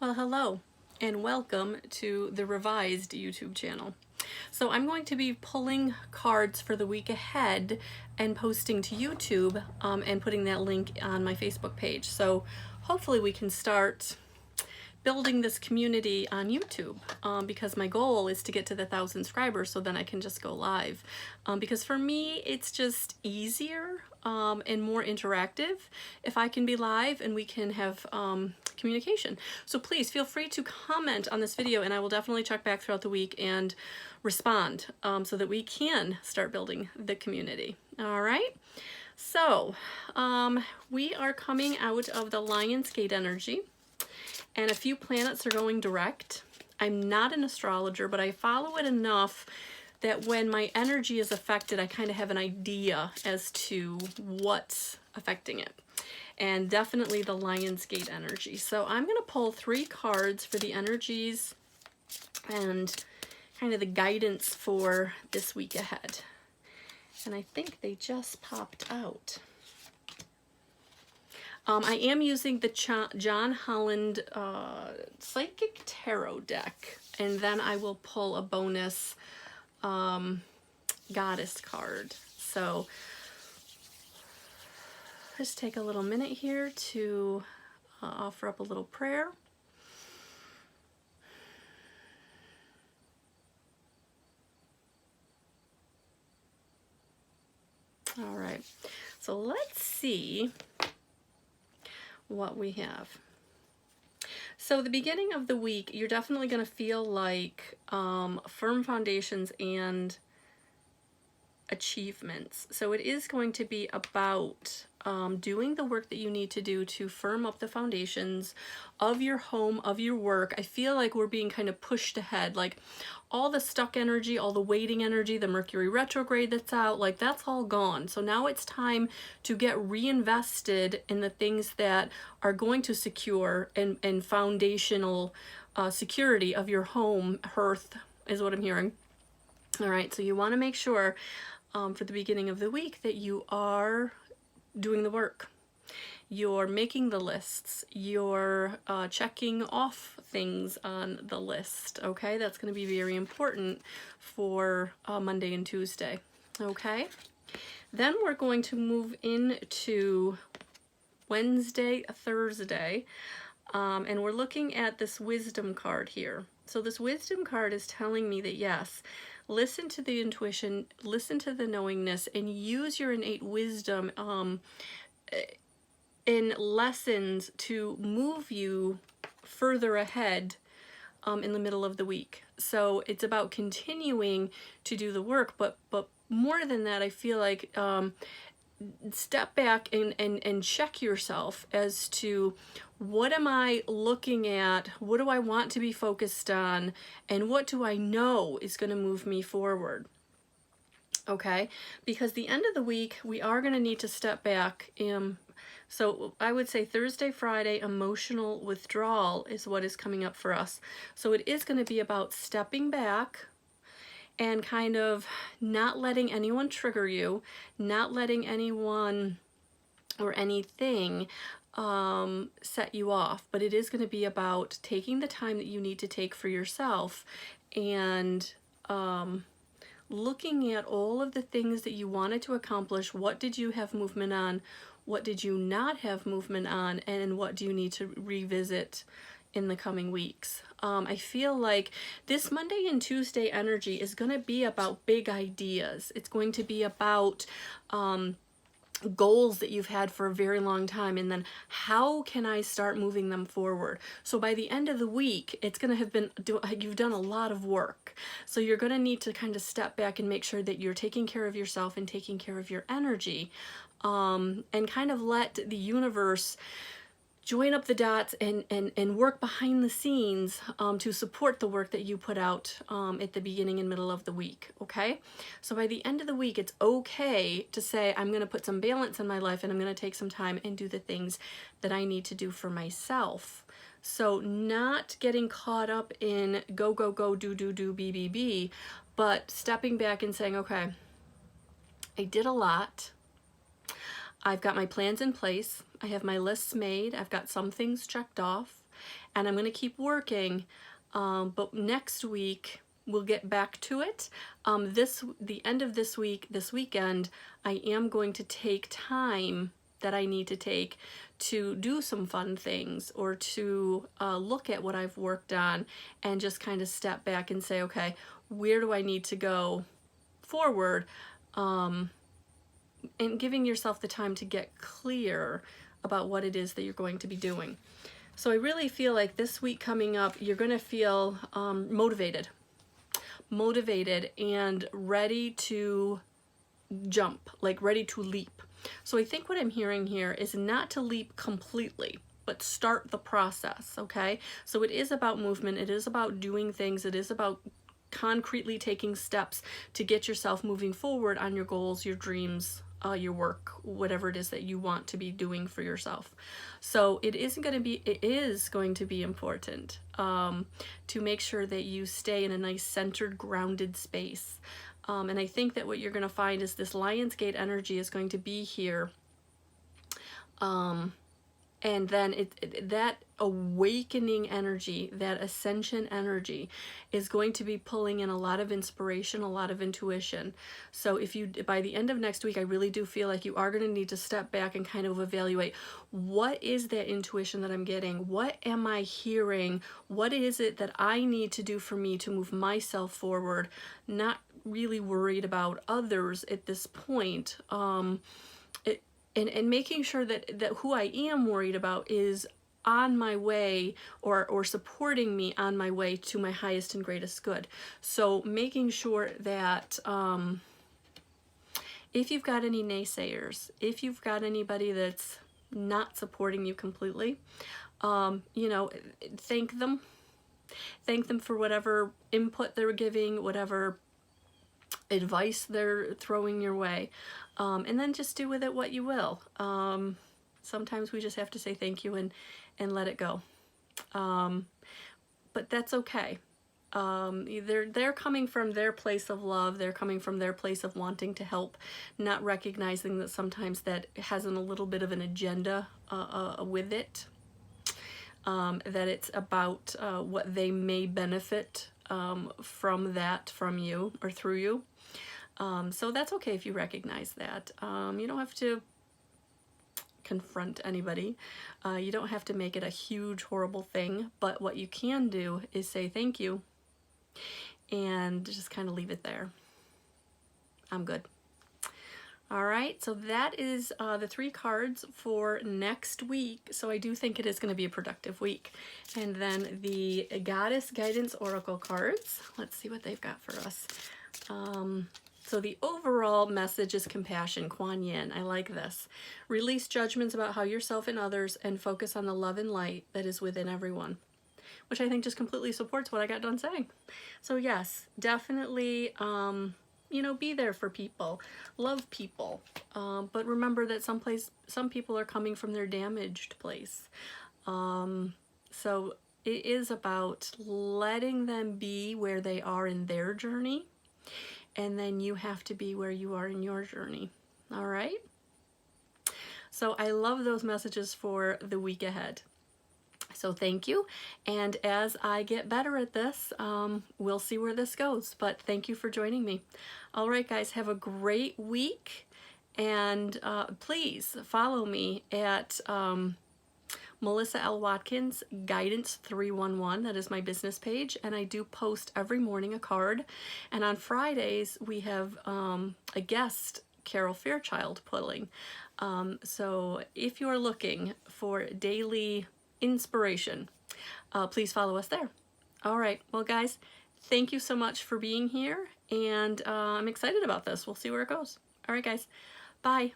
Well, hello and welcome to the revised YouTube channel. So I'm going to be pulling cards for the week ahead and posting to YouTube and putting that link on my Facebook page. So hopefully we can start building this community on YouTube because my goal is to get to the 1,000 subscribers so then I can just go live. Because for me, it's just easier and more interactive if I can be live and we can have communication. So please feel free to comment on this video and I will definitely check back throughout the week and respond so that we can start building the community. All right. So we are coming out of the Lion's Gate energy. And a few planets are going direct. I'm not an astrologer, but I follow it enough that when my energy is affected, I kind of have an idea as to what's affecting it. And definitely the Lion's Gate energy. So I'm going to pull 3 cards for the energies and kind of the guidance for this week ahead. And I think they just popped out. I am using the John Holland Psychic Tarot deck, and then I will pull a bonus Goddess card. So just take a little minute here to offer up a little prayer. All right, so let's see what we have. So the beginning of the week, you're definitely going to feel like firm foundations and achievements. So it is going to be about doing the work that you need to do to firm up the foundations of your home, of your work. I feel like we're being kind of pushed ahead, like all the stuck energy, all the waiting energy, the Mercury retrograde that's out, like that's all gone. So now it's time to get reinvested in the things that are going to secure and foundational security of your home, hearth is what I'm hearing. All right, so you want to make sure for the beginning of the week that you are doing the work. You're making the lists. You're checking off things on the list, okay? That's going to be very important for Monday and Tuesday, okay? Then we're going to move into Wednesday, Thursday, and we're looking at this wisdom card here. So this wisdom card is telling me that yes, listen to the intuition, listen to the knowingness, and use your innate wisdom in lessons to move you further ahead in the middle of the week. So it's about continuing to do the work, but more than that, I feel like step back and check yourself as to what am I looking at, what do I want to be focused on, and what do I know is going to move me forward. Okay, because the end of the week we are going to need to step back. So I would say Thursday, Friday, emotional withdrawal is what is coming up for us. So it is going to be about stepping back and kind of not letting anyone trigger you, not letting anyone or anything set you off. But it is going to be about taking the time that you need to take for yourself and looking at all of the things that you wanted to accomplish. What did you have movement on? What did you not have movement on? And what do you need to revisit in the coming weeks? I feel like this Monday and Tuesday energy is going to be about big ideas. It's going to be about goals that you've had for a very long time, and then how can I start moving them forward? So by the end of the week, it's going to have been, you've done a lot of work. So you're going to need to kind of step back and make sure that you're taking care of yourself and taking care of your energy, and kind of let the universe join up the dots and work behind the scenes to support the work that you put out at the beginning and middle of the week, okay? So by the end of the week, it's okay to say, I'm going to put some balance in my life and I'm going to take some time and do the things that I need to do for myself. So not getting caught up in go, go, go, do, do, do, be, be, be, but stepping back and saying, okay, I did a lot. I've got my plans in place. I have my lists made. I've got some things checked off. and I'm going to keep working, but next week we'll get back to it. The end of this week, this weekend, I am going to take time that I need to take to do some fun things, or to look at what I've worked on and just kind of step back and say, okay, where do I need to go forward? And giving yourself the time to get clear about what it is that you're going to be doing. So I really feel like this week coming up, you're going to feel motivated and ready to jump, like ready to leap. So I think what I'm hearing here is not to leap completely, but start the process, okay? So it is about movement, it is about doing things, it is about concretely taking steps to get yourself moving forward on your goals, your dreams, your work, whatever it is that you want to be doing for yourself. So it is going to be important to make sure that you stay in a nice centered, grounded space. And I think that what you're going to find is this Lionsgate energy is going to be here. And then that awakening energy, that ascension energy, is going to be pulling in a lot of inspiration, a lot of intuition. So if you, by the end of next week, I really do feel like you are going to need to step back and kind of evaluate, what is that intuition that I'm getting? What am I hearing? What is it that I need to do for me to move myself forward? Not really worried about others at this point. And making sure that who I am worried about is on my way, or supporting me on my way to my highest and greatest good. So making sure that if you've got any naysayers, if you've got anybody that's not supporting you completely, thank them. Thank them for whatever input they're giving, whatever advice they're throwing your way, and then just do with it what you will. Sometimes we just have to say thank you and let it go, but that's okay. They're coming from their place of love, they're coming from their place of wanting to help, not recognizing that sometimes that has a little bit of an agenda with it, that it's about what they may benefit from you or through you. So that's okay if you recognize that. You don't have to confront anybody. You don't have to make it a huge, horrible thing, but what you can do is say thank you and just kind of leave it there. I'm good. All right, so that is the 3 cards for next week. So I do think it is going to be a productive week. And then the Goddess Guidance Oracle cards. Let's see what they've got for us. So the overall message is compassion, Kuan Yin. I like this. Release judgments about how yourself and others, and focus on the love and light that is within everyone, which I think just completely supports what I got done saying. So yes, definitely, be there for people, love people, but remember that some people are coming from their damaged place. So it is about letting them be where they are in their journey, and then you have to be where you are in your journey. All right? So I love those messages for the week ahead. So thank you, and as I get better at this, we'll see where this goes, but thank you for joining me. All right, guys, have a great week, and please follow me at Melissa L. Watkins Guidance 311. That is my business page, and I do post every morning a card, and on Fridays we have a guest, Carol Fairchild, pulling. So if you're looking for daily inspiration, please follow us there. All right, well guys, thank you so much for being here, and I'm excited about this. We'll see where it goes. All right guys, bye.